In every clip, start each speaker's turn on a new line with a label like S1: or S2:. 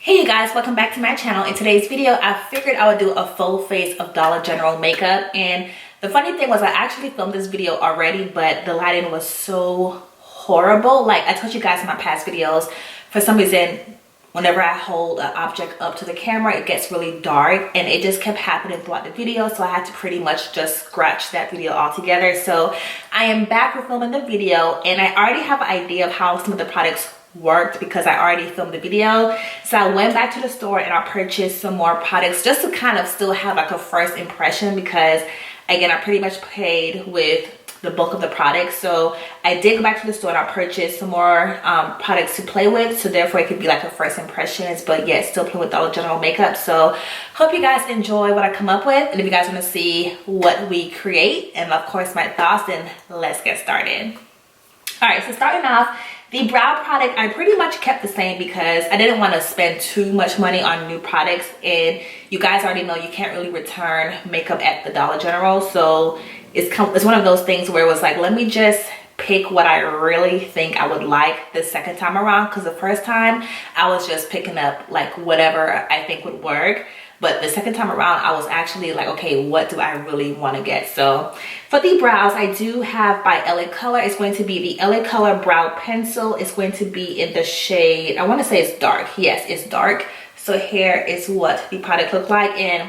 S1: Hey you guys, welcome back to my channel. In today's video, I figured I would do a full face of Dollar General makeup. And the funny thing was I actually filmed this video already, but the lighting was so horrible. Like I told you guys in my past videos, for some reason, whenever I hold an object up to the camera, it gets really dark, and it just kept happening throughout the video. So I had to pretty much just scratch that video altogether. So I am back for filming the video, and I already have an idea of how some of the products worked because I already filmed the video. So I went back to the store and I purchased some more products just to kind of still have like a first impression, because again, I pretty much paid with the bulk of the products. So I did go back to the store and I purchased some more products to play with, so therefore it could be like a first impressions, but yet still playing with Dollar General makeup. So hope you guys enjoy what I come up with, and if you guys want to see what we create and of course my thoughts, then let's get started. All right, so starting off, the brow product I pretty much kept the same because I didn't want to spend too much money on new products, and you guys already know you can't really return makeup at the Dollar General. So it's one of those things where it was like, let me just pick what I really think I would like the second time around, because the first time I was just picking up like whatever I think would work. But the second time around, I was actually like, okay, what do I really want to get? So for the brows, I do have by LA Color. It's going to be the LA Color Brow Pencil. It's going to be in the shade, I want to say it's dark. Yes, it's dark. So here is what the product looked like. And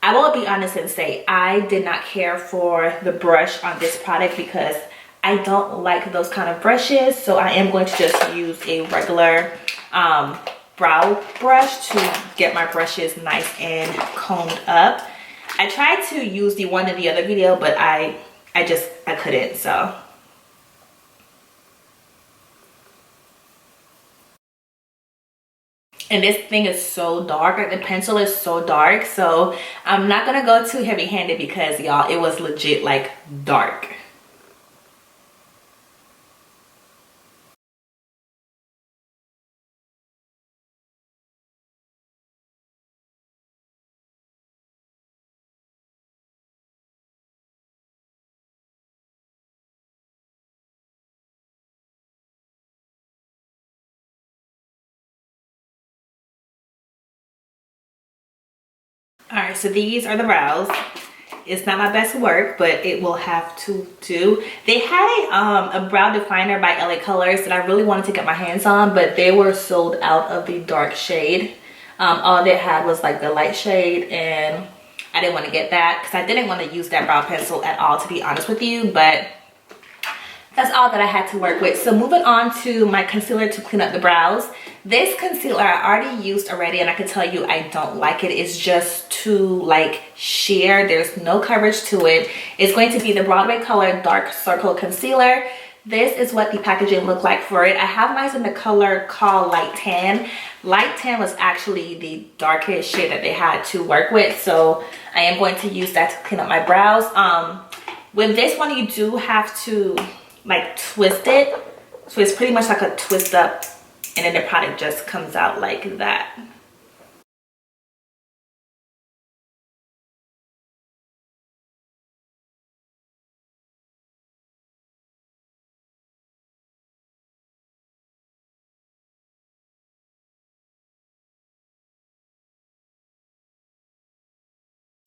S1: I will be honest and say, I did not care for the brush on this product because I don't like those kind of brushes. So I am going to just use a regular brow brush to get my brushes nice and combed up. I tried to use the one in the other video, but I couldn't. So and this thing is so dark, like the pencil is so dark, so I'm not gonna go too heavy-handed because y'all, it was legit like dark. All right, so these are the brows. It's not my best work, but it will have to do. They had a brow definer by LA Colors that I really wanted to get my hands on, but they were sold out of the dark shade. All they had was like the light shade, and I didn't want to get that because I didn't want to use that brow pencil at all, to be honest with you. But that's all that I had to work with. So moving on to my concealer to clean up the brows. This concealer I already used already, and I can tell you I don't like it. It's just too like sheer. There's no coverage to it. It's going to be the Broadway Color Dark Circle Concealer. This is what the packaging looked like for it. I have mine in the color called Light Tan. Light Tan was actually the darkest shade that they had to work with. So I am going to use that to clean up my brows. With this one, you do have to like twist it, so it's pretty much like a twist up, and then the product just comes out like that.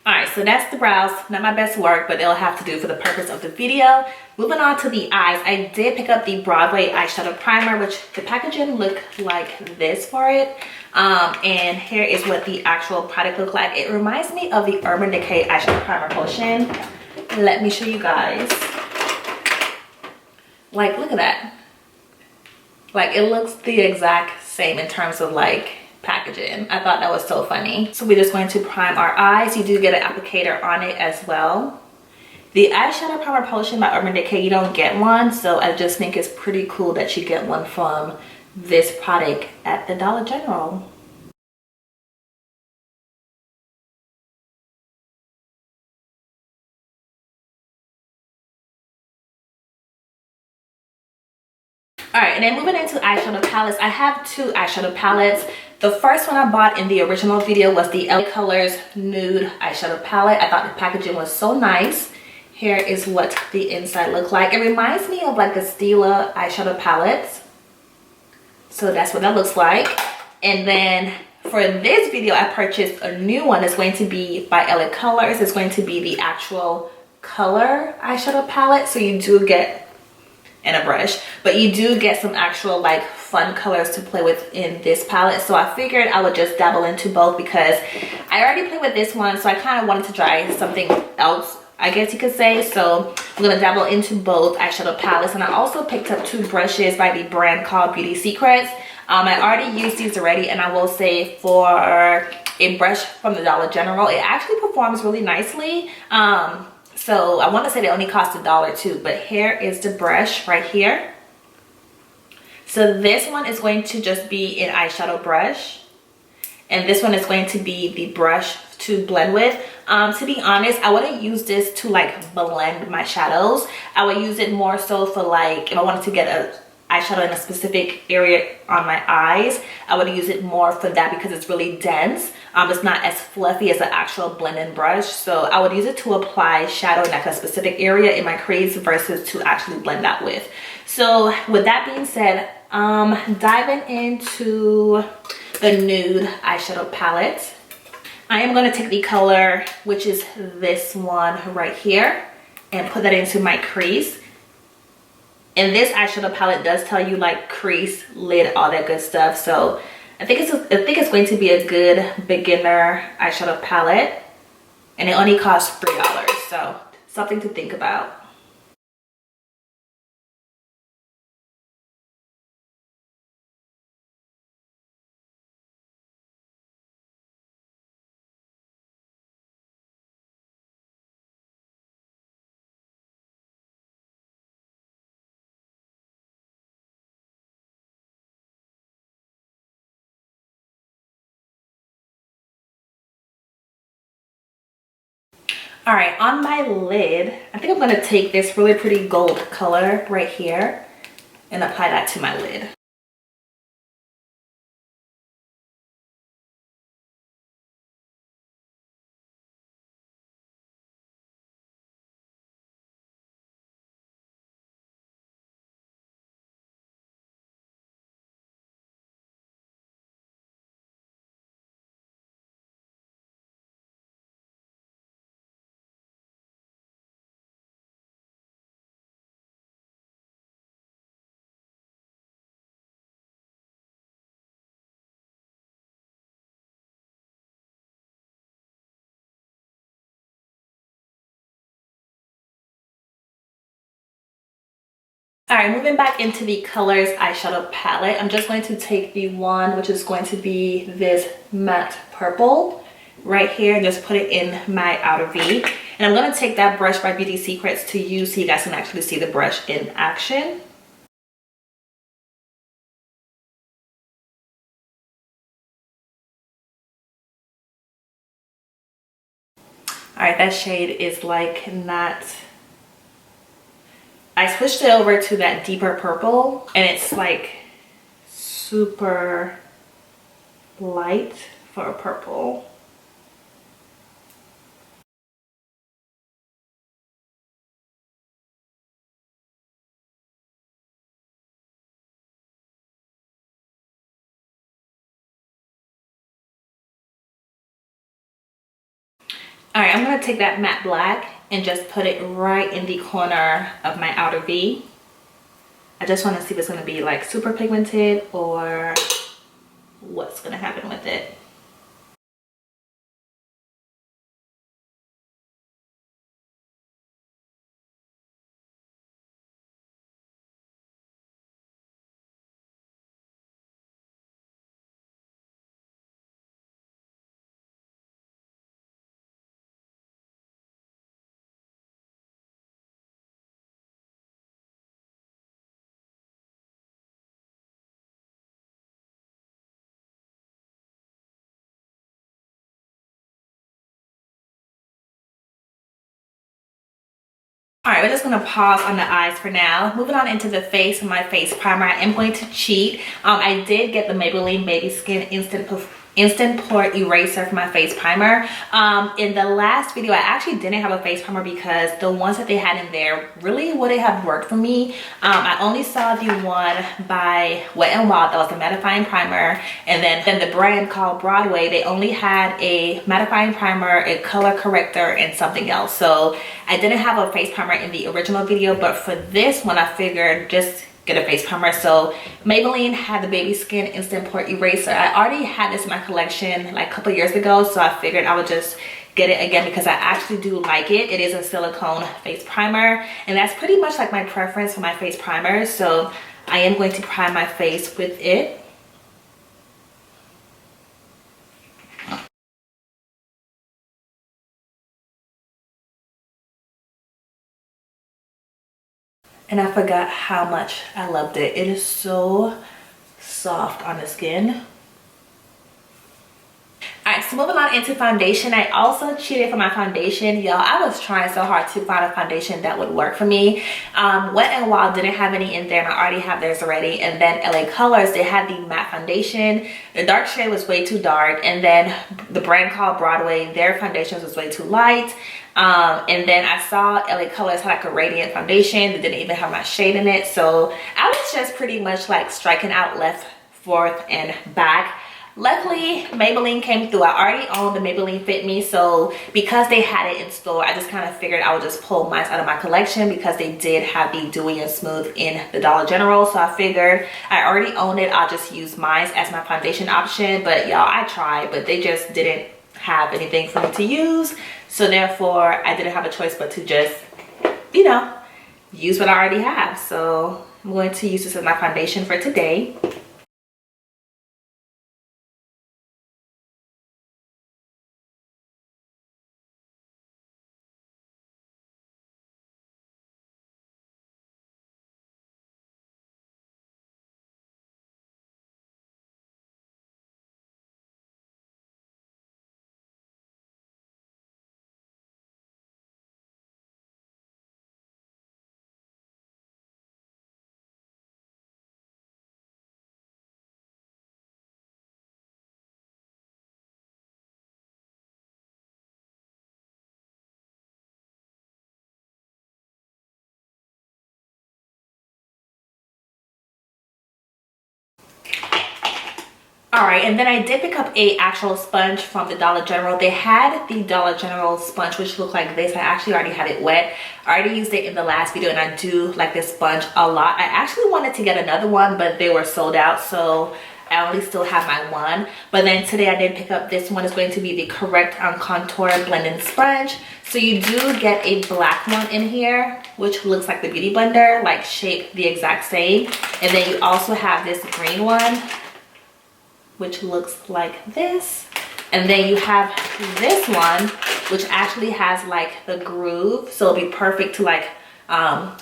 S1: All right, so that's the brows. Not my best work, but it'll have to do for the purpose of the video. Moving on to the eyes, I did pick up the Broadway eyeshadow primer, which the packaging looked like this for it. And here is what the actual product looked like. It reminds me of the Urban Decay eyeshadow primer potion. Let me show you guys. Like, look at that. Like, it looks the exact same in terms of like packaging. I thought that was so funny. So we're just going to prime our eyes. You do get an applicator on it as well. The eyeshadow primer potion by Urban Decay, you don't get one, so I just think it's pretty cool that you get one from this product at the Dollar General. All right, and then moving into eyeshadow palettes, I have two eyeshadow palettes. The first one I bought in the original video was the LA Colors Nude eyeshadow palette. I thought the packaging was so nice. Here is what the inside looked like. It reminds me of like the Stila eyeshadow palettes. So that's what that looks like. And then For this video, I purchased a new one. It's going to be by LA Colors. It's going to be the actual color eyeshadow palette. So you do get, and a brush, but you do get some actual like fun colors to play with in this palette. So I figured I would just dabble into both because I already played with this one. So I kind of wanted to try something else, I guess you could say. So I'm gonna dabble into both eyeshadow palettes. And I also picked up two brushes by the brand called Beauty Secrets. I already used these already, and I will say for a brush from the Dollar General, it actually performs really nicely. So I want to say they only cost $1 too, but here is the brush right here. So this one is going to just be an eyeshadow brush, and this one is going to be the brush to blend with. To be honest, I wouldn't use this to like blend my shadows. I would use it more so for like if I wanted to get a eyeshadow in a specific area on my eyes. I would use it more for that because it's really dense. It's not as fluffy as an actual blending brush, so I would use it to apply shadow in like a specific area in my crease versus to actually blend that with. So with that being said, diving into the Nude eyeshadow palette, I am going to take the color, which is this one right here, and put that into my crease. And this eyeshadow palette does tell you like crease, lid, all that good stuff. So I think it's going to be a good beginner eyeshadow palette, and it only costs $3. So something to think about. All right, on my lid, I think I'm gonna take this really pretty gold color right here and apply that to my lid. All right, moving back into the Colors eyeshadow palette, I'm just going to take the one which is going to be this matte purple right here and just put it in my outer V. And I'm going to take that brush by Beauty Secrets to use so you guys can actually see the brush in action. All right, that shade is like not... I switched it over to that deeper purple, and it's like super light for a purple. All right, I'm gonna take that matte black and just put it right in the corner of my outer V. I just want to see if it's gonna be like super pigmented or what's gonna happen with it. All right, we're just gonna pause on the eyes for now. Moving on into the face, my face primer. I am going to cheat. I did get the Maybelline Baby Skin Instant instant pore eraser for my face primer. In the last video I actually didn't have a face primer because the ones that they had in there really wouldn't have worked for me. I only saw the one by Wet n Wild that was the mattifying primer, and then the brand called Broadway, they only had a mattifying primer, a color corrector, and something else. So I didn't have a face primer in the original video, but for this one I figured just get a face primer. So Maybelline had the Baby Skin Instant Pore Eraser. I already had this in my collection like a couple years ago, so I figured I would just get it again because I actually do like it. It is a silicone face primer, and that's pretty much like my preference for my face primers. So I am going to prime my face with it. And I forgot how much I loved it. It is so soft on the skin. Alright, so moving on into foundation. I also cheated for my foundation, y'all. I was trying so hard to find a foundation that would work for me. Wet n Wild didn't have any in there, and I already have theirs already. And then LA Colors, they had the matte foundation. The dark shade was way too dark, and then the brand called Broadway, their foundations was way too light. And then I saw LA Colors had like a radiant foundation that didn't even have my shade in it. So I was just pretty much like striking out left, forth, and back. Luckily, Maybelline came through. I already owned the Maybelline Fit Me, so because they had it in store, I just kind of figured I would just pull mine out of my collection because they did have the Dewy and Smooth in the Dollar General. So I figured I already owned it. I'll just use mine as my foundation option. But y'all, I tried, but they just didn't have anything for me to use. So therefore, I didn't have a choice but to just, you know, use what I already have. So I'm going to use this as my foundation for today. All right, and then I did pick up a actual sponge from the Dollar General. They had the Dollar General sponge which looked like this. I actually already had it wet. I already used it in the last video, and I do like this sponge a lot. I actually wanted to get another one, but they were sold out, so I only still have my one. But then today I did pick up this one. It's going to be the Correct on Contour Blending Sponge. So you do get a black one in here, which looks like the Beauty Blender, like shaped the exact same. And then you also have this green one, which looks like this. And then you have this one, which actually has like the groove, so it'll be perfect to like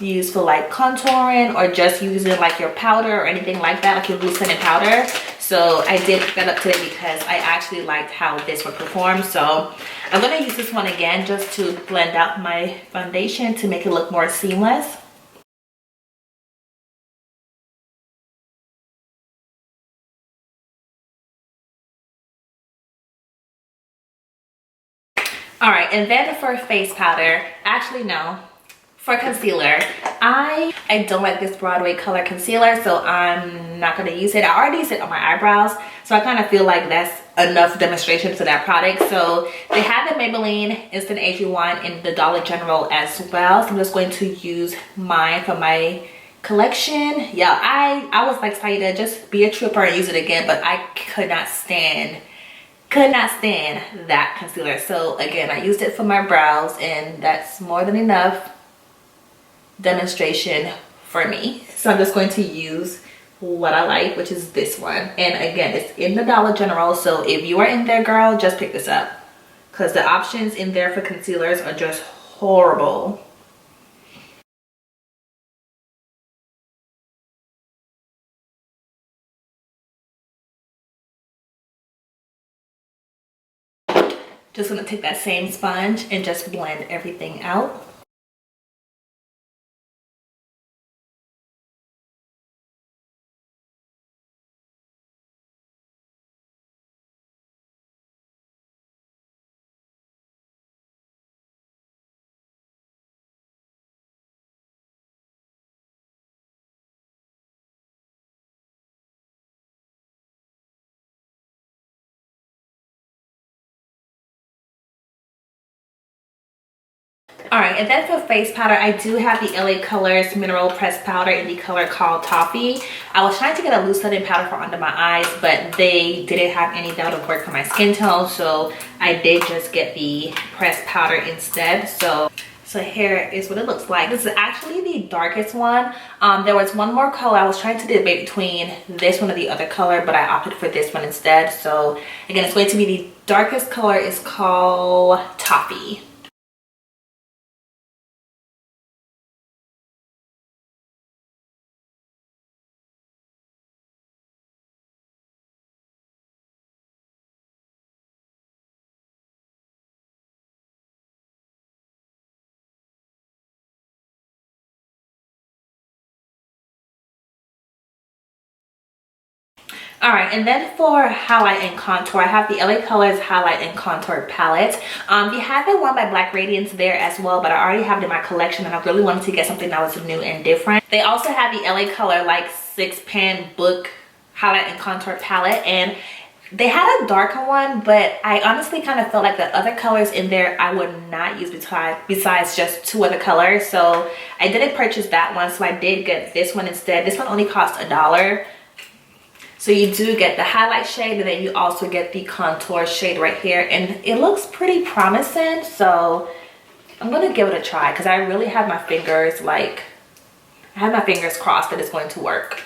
S1: use for like contouring or just using like your powder or anything like that, like your loose scented powder. So I did pick that up today because I actually liked how this would perform. So I'm gonna use this one again just to blend out my foundation to make it look more seamless. All right, and then for face powder, actually no, for concealer, I don't like this Broadway color concealer, so I'm not gonna use it. I already used it on my eyebrows, so I kind of feel like that's enough demonstration to that product. So they had the Maybelline Instant Age Rewind in the Dollar General as well, so I'm just going to use mine for my collection. Yeah, I was like, Saida, just be a trooper and use it again, but I could not stand that concealer. So again, I used it for my brows, and that's more than enough demonstration for me. So I'm just going to use what I like, which is this one. And again, it's in the Dollar General, so if you are in there, girl, just pick this up because the options in there for concealers are just horrible. Just gonna take that same sponge and just blend everything out. All right, and then for face powder, I do have the LA Colors Mineral Pressed Powder in the color called Toffee. I was trying to get a loose setting powder for under my eyes, but they didn't have any that would work for my skin tone, so I did just get the pressed powder instead. So here is what it looks like. This is actually the darkest one. There was one more color. I was trying to debate between this one or the other color, but I opted for this one instead. So again, it's going to be the darkest color is called Toffee. All right, and then for highlight and contour, I have the LA Colors Highlight and Contour Palette. They had the one by Black Radiance there as well, but I already have it in my collection and I really wanted to get something that was new and different. They also have the LA Color like 6-pan book highlight and contour palette, and they had a darker one, but I honestly kind of felt like the other colors in there I would not use besides just 2 other colors. So I didn't purchase that one, so I did get this one instead. This one only cost $1. So you do get the highlight shade, and then you also get the contour shade right here, and it looks pretty promising. So I'm gonna give it a try because I really have my fingers crossed that it's going to work.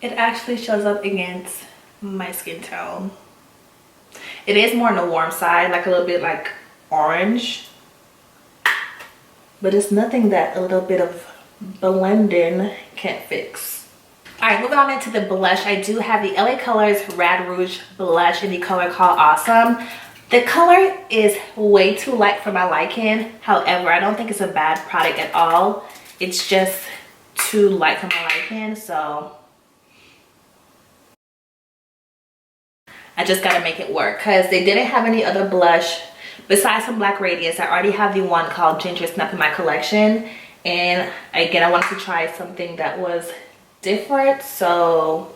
S1: It actually shows up against my skin tone. It is more on the warm side, like a little bit like orange, but it's nothing that a little bit of blending can't fix. All right, moving on into the blush, I do have the LA Colors Rad Rouge blush in the color called Awesome. The color is way too light for my liking. However, I don't think it's a bad product at all. It's just too light for my liking, so I just gotta make it work because they didn't have any other blush besides some Black Radiance. I already have the one called Ginger Snap in my collection, and again, I wanted to try something that was different, so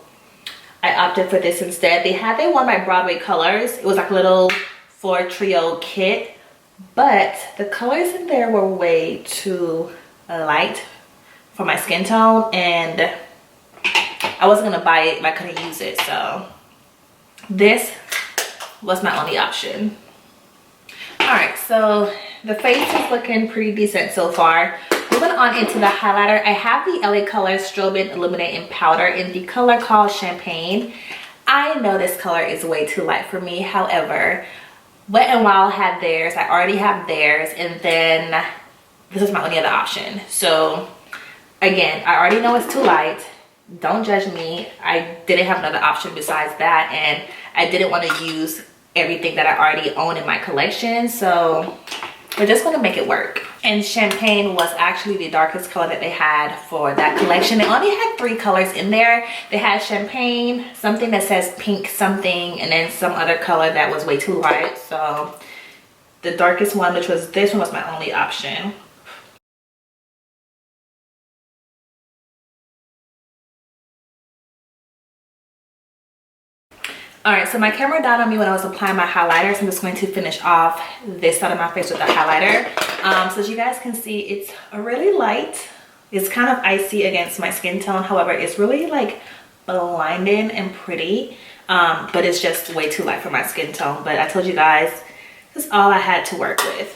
S1: I opted for this instead. They had the one by Broadway Colors. It was like a little 4 trio kit, but the colors in there were way too light for my skin tone, and I wasn't gonna buy it if I couldn't use it, so this was my only option. All right, so the face is looking pretty decent so far. Moving on into the highlighter, I have the LA Colors Strobing Illuminating Powder in the color called Champagne. I know this color is way too light for me. However, Wet n Wild had theirs. I already have theirs, and then this is my only other option. So again, I already know it's too light. Don't judge me. I didn't have another option besides that, and I didn't want to use everything that I already own in my collection, so we're just going to make it work. And Champagne was actually the darkest color that they had for that collection. They only had 3 colors in there. They had Champagne, something that says pink something, and then some other color that was way too light. So the darkest one, which was this one, was my only option. All right, so my camera died on me when I was applying my highlighter, so I'm just going to finish off this side of my face with the highlighter. So as you guys can see, it's really light. It's kind of icy against my skin tone. However, it's really like blinding and pretty, but it's just way too light for my skin tone. But I told you guys, this is all I had to work with.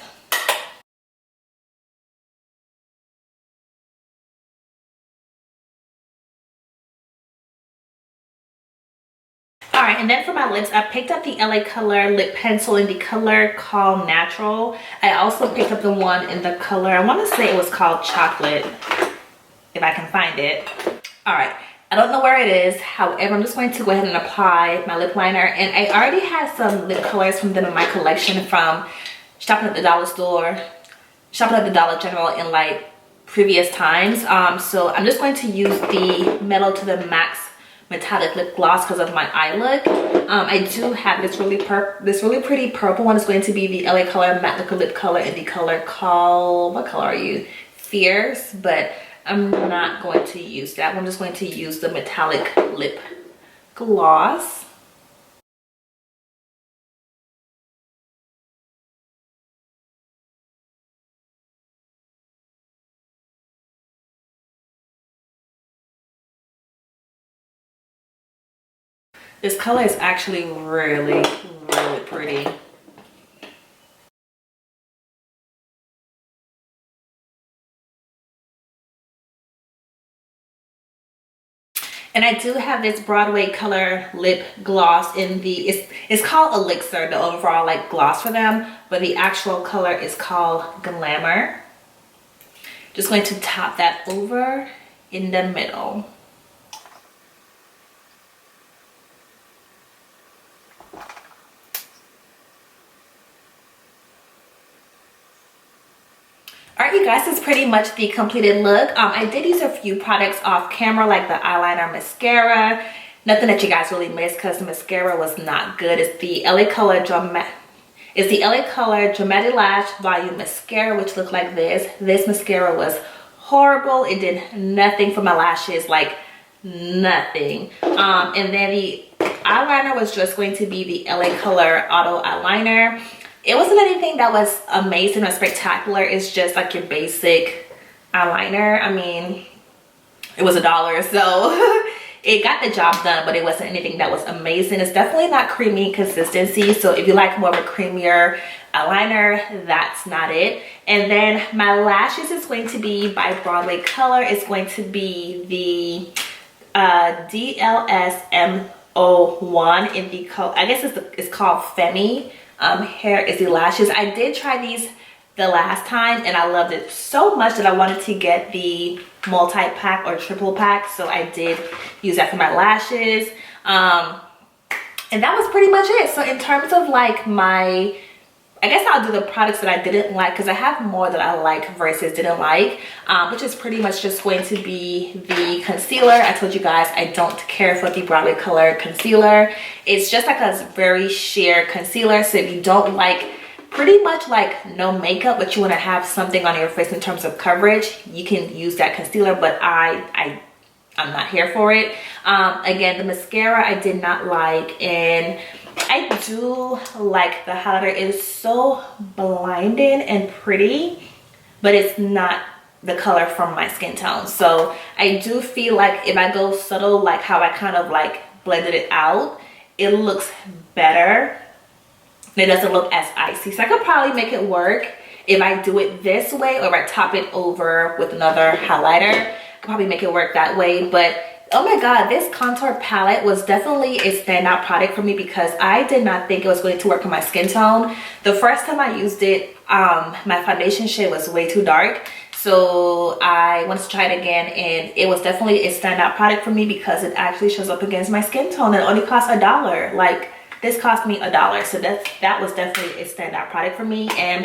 S1: All right, and then for my lips, I picked up the LA Color lip pencil in the color called Natural. I also picked up the one in the color, I want to say it was called Chocolate, if I can find it. All right, I don't know where it is. However, I'm just going to go ahead and apply my lip liner. And I already had some lip colors from them in my collection from shopping at the dollar store, shopping at the Dollar General in like previous times. So I'm just going to use the Metal to the Max metallic lip gloss because of my eye look. I do have this really pretty purple one. Is going to be the LA Color matte liquid lip color in the color called, what color are you? fierce, but I'm not going to use that. I'm just going to use the metallic lip gloss. This color is actually really, really pretty. And I do have this Broadway color lip gloss in the, it's called Elixir, the overall like gloss for them, but the actual color is called Glamour. Just going to top that over in the middle. Alright you guys, this is pretty much the completed look. I did use a few products off camera like the eyeliner mascara. Nothing that you guys really missed because the mascara was not good. It's the LA Color DramtiLash Volume Mascara, which looked like this. This mascara was horrible. It did nothing for my lashes, like nothing. And then the eyeliner was just going to be the LA Color Auto Eyeliner. It wasn't anything that was amazing or spectacular. It's just like your basic eyeliner. I mean, it was $1, so it got the job done, but it wasn't anything that was amazing. It's definitely not creamy consistency, so if you like more of a creamier eyeliner, that's not it. And then my lashes is going to be by Broadway Color. It's going to be the DLSM01 in the color, I guess it's called Femi. Hair is the lashes. I did try these the last time and I loved it so much that I wanted to get the multi-pack or triple pack, so I did use that for my lashes. And that was pretty much it. So in terms of like my, I guess I'll do the products that I didn't like because I have more that I like versus didn't like, which is pretty much just going to be the concealer. I told you guys I don't care for the Broadway Color concealer. It's just like a very sheer concealer, so if you don't like pretty much like no makeup but you want to have something on your face in terms of coverage, you can use that concealer, but I'm not here for it. Again, the mascara I did not like, and I do like the highlighter. It is so blinding and pretty, but it's not the color from my skin tone. So I do feel like if I go subtle, like how I kind of like blended it out, it looks better. It doesn't look as icy. So I could probably make it work if I do it this way, or if I top it over with another highlighter. I could probably make it work that way. But oh my god, this contour palette was definitely a standout product for me because I did not think it was going to work on my skin tone. The first time I used it, my foundation shade was way too dark. So I wanted to try it again, and it was definitely a standout product for me because it actually shows up against my skin tone and it only costs $1. Like, this cost me $1, so that was definitely a standout product for me. And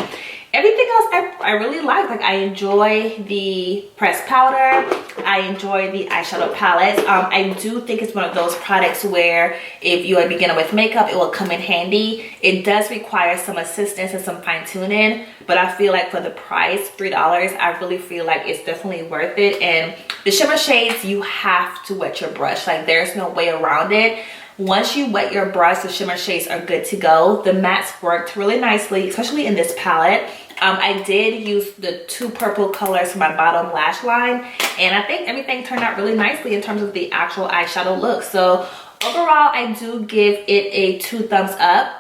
S1: everything else I really like. Like, I enjoy the pressed powder. I enjoy the eyeshadow palette. I do think it's one of those products where if you're a beginner with makeup, it will come in handy. It does require some assistance and some fine tuning, but I feel like for the price, $3, I really feel like it's definitely worth it. And the shimmer shades, you have to wet your brush. Like, there's no way around it. Once you wet your brush, the shimmer shades are good to go. The mattes worked really nicely, especially in this palette. I did use the 2 purple colors for my bottom lash line, and I think everything turned out really nicely in terms of the actual eyeshadow look. So overall, I do give it a 2 thumbs up.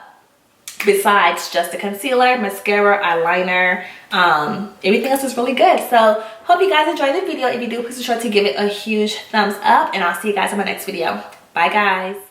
S1: Besides just the concealer, mascara, eyeliner, everything else is really good. So hope you guys enjoyed the video. If you do, please be sure to give it a huge thumbs up, and I'll see you guys in my next video. Bye guys.